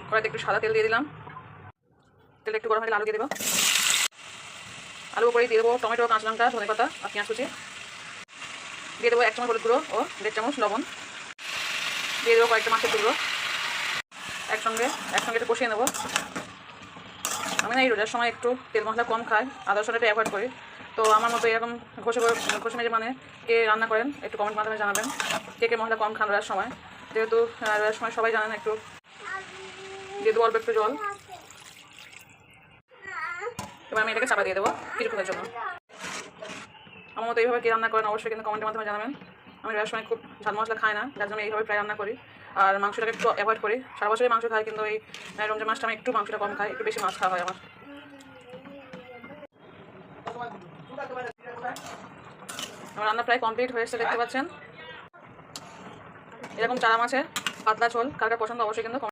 কড়াইতে একটু সাদা তেল দিয়ে দিলাম। তেলটা একটু গরম হলে আলু দিয়ে দেবো। আলু উপরে দিয়ে দেবো টমেটো, কাঁচা লঙ্কা, ধনেপাতা আর পেঁয়াজ কুচি। দিয়ে দেবো 1 চামচ হলুদ গুঁড়ো ও 1.5 চামচ লবণ। দিয়ে দেবো কয়েকটা মাছের টুকরো। একসঙ্গে একটু কষিয়ে নেবো। আমি না এই রোজার সময় একটু তেল মশলা কম খাই, আদা রসুনটা অ্যাভয়েড করি। তো আমার মতো এরকম ঘষে মেজে মানে কে রান্না করেন একটু কমেন্ট মাধ্যমে জানাবেন। কে মশলা কম খান রোজার সময়। যেহেতু রোজার সময় সবাই জানেন একটু দিয়ে দেবো অল্প একটু জল। এবার আমি এটাকে চাপা দিয়ে দেবো কিছুক্ষণের জন্য। আমার মতো এইভাবে কে রান্না করেন অবশ্যই কিন্তু কমেন্টের মাধ্যমে জানাবেন। আমি রোজার সময় খুব ঝাল মশলা খাই না, যার জন্য এইভাবে প্রায় রান্না করি। আর মাংসটাকে একটু অ্যাভয়েড করি। সারা বছরই মাংস খাই, কিন্তু এই রমজান মাসটা আমি একটু মাংসটা কম খাই, একটু বেশি মাছ খাওয়া হয় আমার। আমার রান্না প্রায় কমপ্লিট হয়ে এসেছে, দেখতে পাচ্ছেন। এরকম চারা মাছের পাতলা ঝোল কার কার পছন্দ অবশ্যই কিন্তু